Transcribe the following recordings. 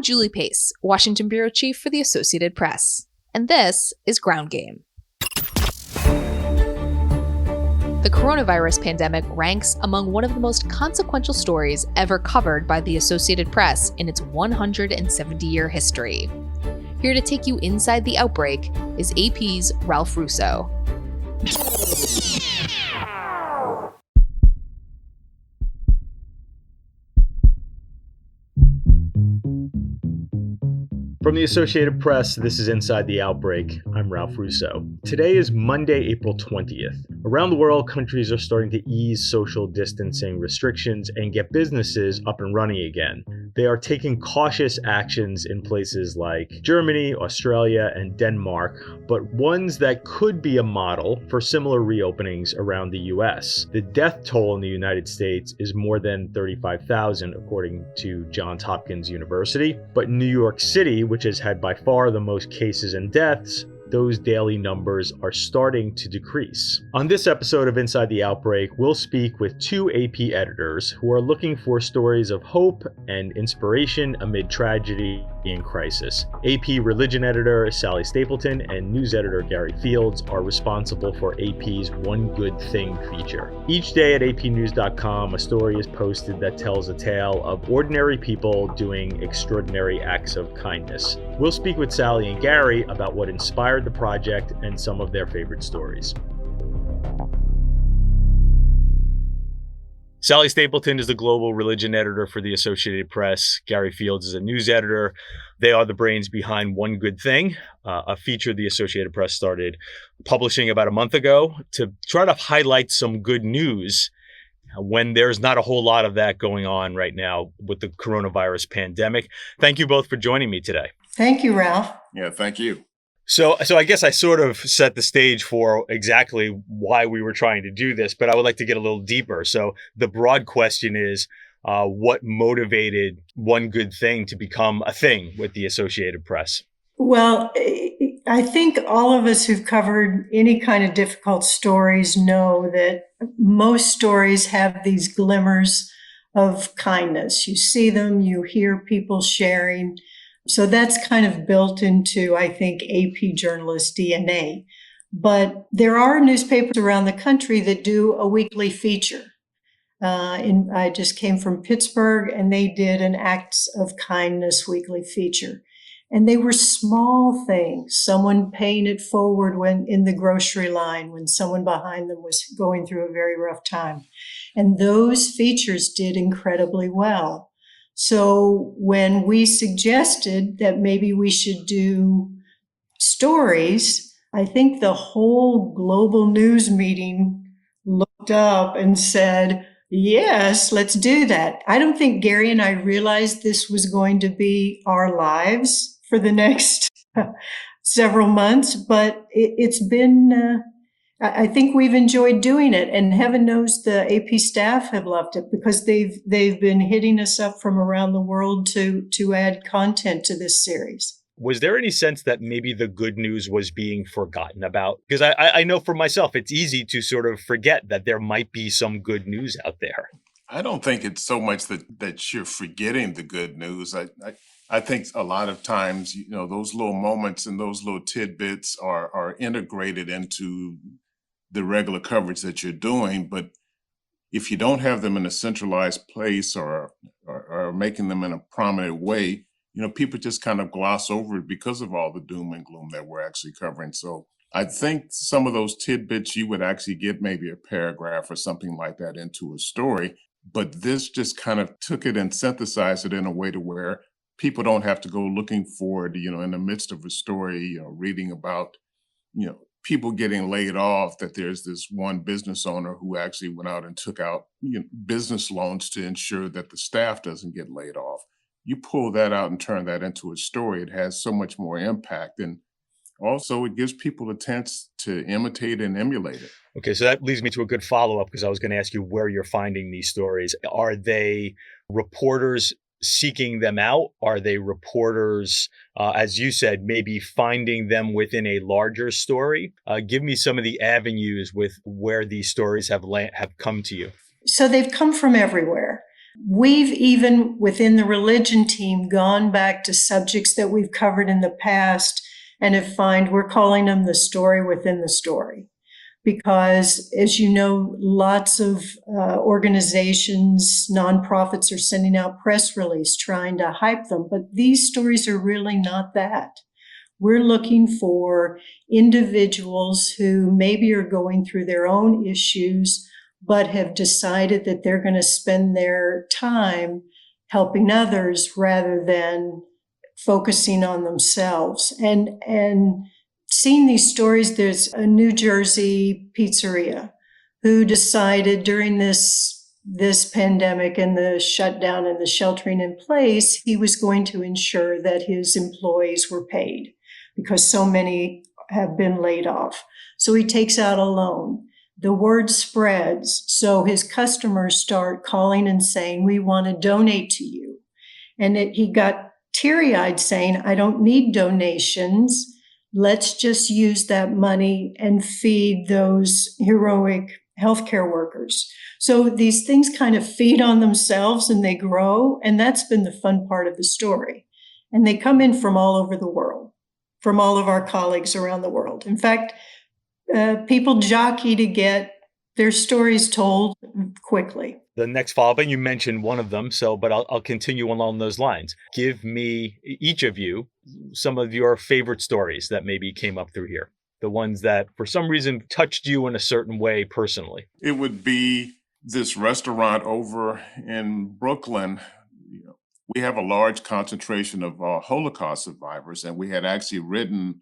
I'm Julie Pace, Washington Bureau Chief for the Associated Press, and this is Ground Game. The coronavirus pandemic ranks among one of the most consequential stories ever covered by the Associated Press in its 170-year history. Here to take you inside the outbreak is AP's Ralph Russo. From the Associated Press, this is Inside the Outbreak. I'm Ralph Russo. Today is Monday, April 20th. Around the world, countries are starting to ease social distancing restrictions and get businesses up and running again. They are taking cautious actions in places like Germany, Australia, and Denmark, but ones that could be a model for similar reopenings around the US. The death toll in the United States is more than 35,000, according to Johns Hopkins University. But in New York City, which has had by far the most cases and deaths, those daily numbers are starting to decrease. On this episode of Inside the Outbreak, we'll speak with two AP editors who are looking for stories of hope and inspiration amid tragedy and crisis. AP religion editor Sally Stapleton and news editor Gary Fields are responsible for AP's One Good Thing feature. Each day at apnews.com, a story is posted that tells a tale of ordinary people doing extraordinary acts of kindness. We'll speak with Sally and Gary about what inspired the project and some of their favorite stories. Sally Stapleton is the global religion editor for the Associated Press. Gary Fields is a news editor. They are the brains behind One Good Thing, a feature the Associated Press started publishing about a month ago to try to highlight some good news when there's not a whole lot of that going on right now with the coronavirus pandemic. Thank you both for joining me today. Thank you, Ralph. Yeah, thank you. So I guess I sort of set the stage for exactly why we were trying to do this, but I would like to get a little deeper. So the broad question is, what motivated One Good Thing to become a thing with the Associated Press? Well, I think all of us who've covered any kind of difficult stories know that most stories have these glimmers of kindness. You see them, you hear people sharing. So that's kind of built into, I think, AP journalist DNA. But there are newspapers around the country that do a weekly feature. I just came from Pittsburgh, and they did an Acts of Kindness weekly feature. And they were small things. Someone paying it forward when in the grocery line, when someone behind them was going through a very rough time. And those features did incredibly well. So when we suggested that maybe we should do stories, I think the whole global news meeting looked up and said, yes, let's do that. I don't think Gary and I realized this was going to be our lives for the next several months, but it's been, I think we've enjoyed doing it, and heaven knows the AP staff have loved it because they've been hitting us up from around the world to add content to this series. Was there any sense that maybe the good news was being forgotten about? Because I know for myself, it's easy to sort of forget that there might be some good news out there. I don't think it's so much that you're forgetting the good news. I think a lot of times, those little moments and those little tidbits are integrated into the regular coverage that you're doing. But if you don't have them in a centralized place or making them in a prominent way, people just kind of gloss over it because of all the doom and gloom that we're actually covering. So I think some of those tidbits you would actually get maybe a paragraph or something like that into a story. But this just kind of took it and synthesized it in a way to where people don't have to go looking for it, in the midst of a story, reading about, people getting laid off, that there's this one business owner who actually went out and took out business loans to ensure that the staff doesn't get laid off. You pull that out and turn that into a story, it has so much more impact. And also it gives people a chance to imitate and emulate it. Okay, so that leads me to a good follow-up, because I was going to ask you where you're finding these stories. Are they reporters seeking them out? Are they reporters, as you said, maybe finding them within a larger story? Give me some of the avenues with where these stories have come to you. So they've come from everywhere. we've even within the religion team gone back to subjects that we've covered in the past and have found we're calling them the story within the story. Because, as you know, lots of organizations, nonprofits are sending out press release trying to hype them, but these stories are really not that. We're looking for individuals who maybe are going through their own issues, but have decided that they're going to spend their time helping others rather than focusing on themselves. And seeing these stories, there's a New Jersey pizzeria who decided during this pandemic and the shutdown and the sheltering in place, he was going to ensure that his employees were paid because so many have been laid off. So he takes out a loan. The word spreads, so his customers start calling and saying, we want to donate to you. And he got teary-eyed saying, I don't need donations. Let's just use that money and feed those heroic healthcare workers. So these things kind of feed on themselves and they grow. And that's been the fun part of the story. And they come in from all over the world, from all of our colleagues around the world. In fact, people jockey to get their stories told quickly. The next follow-up, and you mentioned one of them, but I'll continue along those lines. Give me, each of you, some of your favorite stories that maybe came up through here. The ones that, for some reason, touched you in a certain way personally. It would be this restaurant over in Brooklyn. We have a large concentration of Holocaust survivors, and we had actually written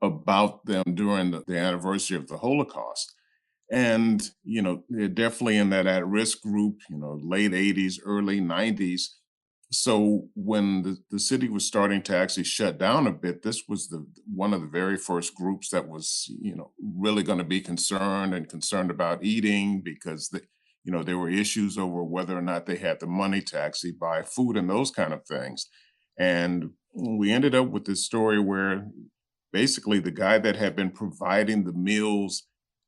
about them during the anniversary of the Holocaust. And, they're definitely in that at-risk group, late 80s, early 90s. So when the city was starting to actually shut down a bit, this was one of the very first groups that was, really going to be concerned about eating because, there were issues over whether or not they had the money to actually buy food and those kind of things. And we ended up with this story where basically the guy that had been providing the meals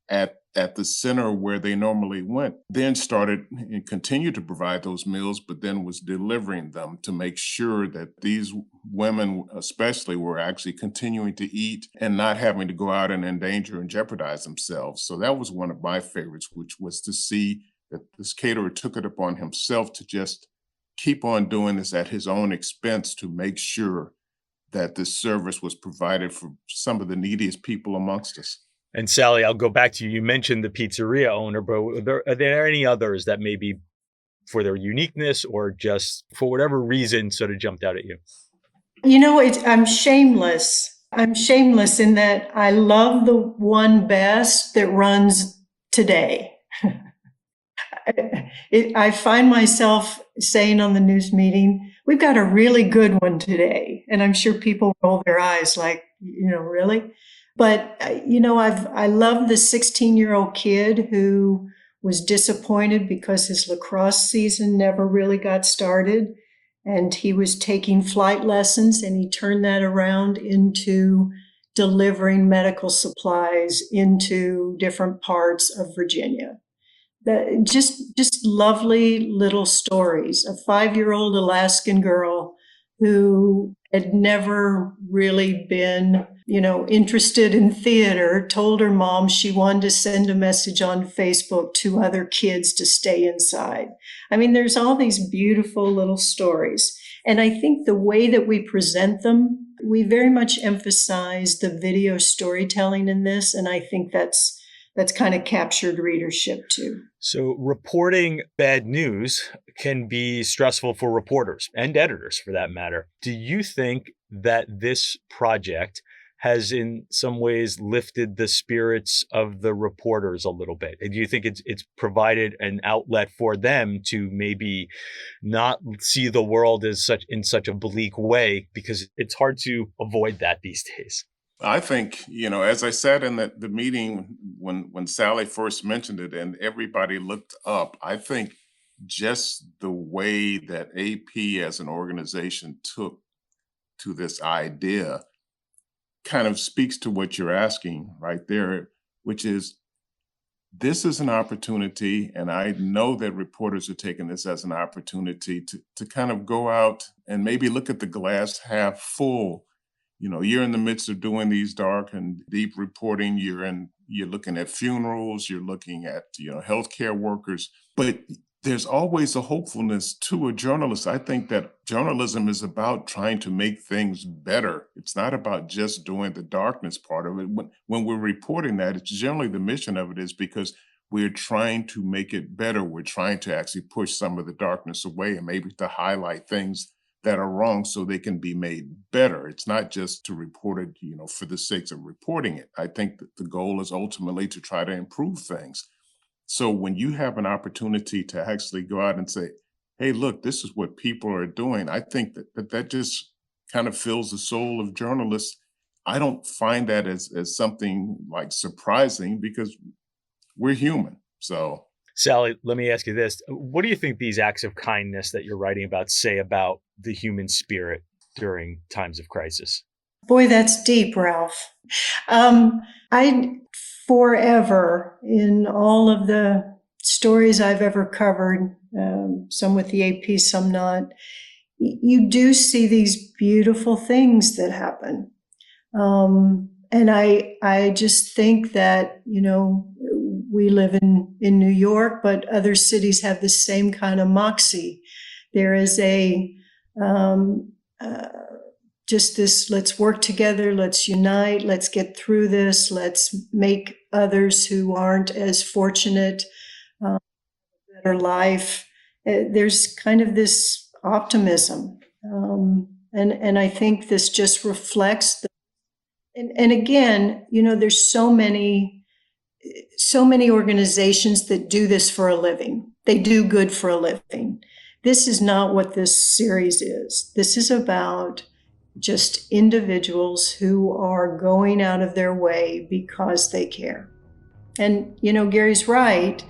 at the center where they normally went, then started and continued to provide those meals, but then was delivering them to make sure that these women especially were actually continuing to eat and not having to go out and endanger and jeopardize themselves. So that was one of my favorites, which was to see that this caterer took it upon himself to just keep on doing this at his own expense to make sure that this service was provided for some of the neediest people amongst us. And Sally, I'll go back to you. You mentioned the pizzeria owner, but are there any others that maybe for their uniqueness or just for whatever reason sort of jumped out at you? I'm shameless. I'm shameless in that I love the one best that runs today. I find myself saying on the news meeting, we've got a really good one today. And I'm sure people roll their eyes like, really? But, I love the 16-year-old kid who was disappointed because his lacrosse season never really got started. And he was taking flight lessons and he turned that around into delivering medical supplies into different parts of Virginia. Just lovely little stories. A 5-year-old Alaskan girl who had never really been, interested in theater, told her mom she wanted to send a message on Facebook to other kids to stay inside. I mean, there's all these beautiful little stories. And I think the way that we present them, we very much emphasize the video storytelling in this. And I think that's kind of captured readership too. So reporting bad news can be stressful for reporters and editors for that matter. Do you think that this project has in some ways lifted the spirits of the reporters a little bit? And do you think it's provided an outlet for them to maybe not see the world as in such a bleak way? Because it's hard to avoid that these days. I think, as I said in the meeting when Sally first mentioned it and everybody looked up, I think just the way that AP as an organization took to this idea kind of speaks to what you're asking right there, which is this is an opportunity, and I know that reporters are taking this as an opportunity to kind of go out and maybe look at the glass half full. You're in the midst of doing these dark and deep reporting. You're looking at funerals, you're looking at, healthcare workers, but there's always a hopefulness to a journalist. I think that journalism is about trying to make things better. It's not about just doing the darkness part of it. When we're reporting that, it's generally the mission of it is because we're trying to make it better. We're trying to actually push some of the darkness away and maybe to highlight things that are wrong so they can be made better. It's not just to report it, for the sake of reporting it. I think that the goal is ultimately to try to improve things. So when you have an opportunity to actually go out and say, hey, look, this is what people are doing, I think that just kind of fills the soul of journalists. I don't find that as something like surprising because we're human. So, Sally, let me ask you this. What do you think these acts of kindness that you're writing about say about the human spirit during times of crisis? Boy, that's deep, Ralph. I forever, in all of the stories I've ever covered, some with the AP, some not, you do see these beautiful things that happen. And I just think that, we live in New York, but other cities have the same kind of moxie. There is just this, let's work together, let's unite, let's get through this, let's make others who aren't as fortunate a better life. There's kind of this optimism. And I think this just reflects and again, there's so many organizations that do this for a living. They do good for a living. This is not what this series is. This is about just individuals who are going out of their way because they care. And, Gary's right.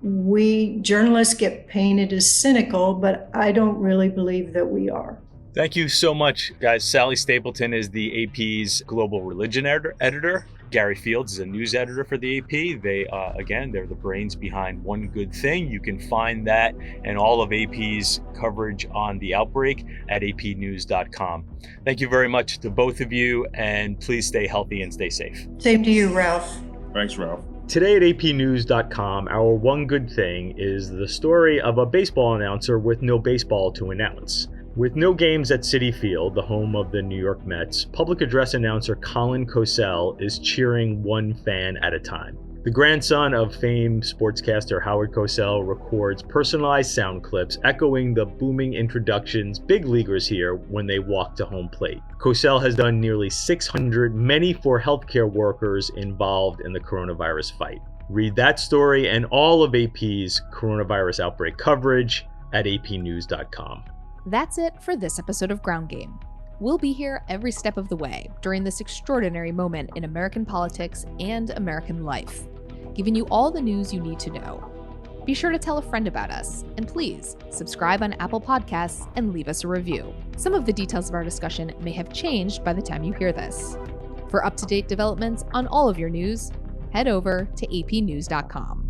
We journalists get painted as cynical, but I don't really believe that we are. Thank you so much, guys. Sally Stapleton is the AP's global religion editor. Gary Fields is a news editor for the AP. They're the brains behind One Good Thing. You can find that and all of AP's coverage on the outbreak at apnews.com. Thank you very much to both of you, and please stay healthy and stay safe. Same to you, Ralph. Thanks, Ralph. Today at apnews.com, our One Good Thing is the story of a baseball announcer with no baseball to announce. With no games at Citi Field, the home of the New York Mets, public address announcer Colin Cosell is cheering one fan at a time. The grandson of famed sportscaster Howard Cosell records personalized sound clips echoing the booming introductions big leaguers hear when they walk to home plate. Cosell has done nearly 600, many for healthcare workers involved in the coronavirus fight. Read that story and all of AP's coronavirus outbreak coverage at apnews.com. That's it for this episode of Ground Game. We'll be here every step of the way during this extraordinary moment in American politics and American life, giving you all the news you need to know. Be sure to tell a friend about us, and please subscribe on Apple Podcasts and leave us a review. Some of the details of our discussion may have changed by the time you hear this. For up-to-date developments on all of your news, head over to apnews.com.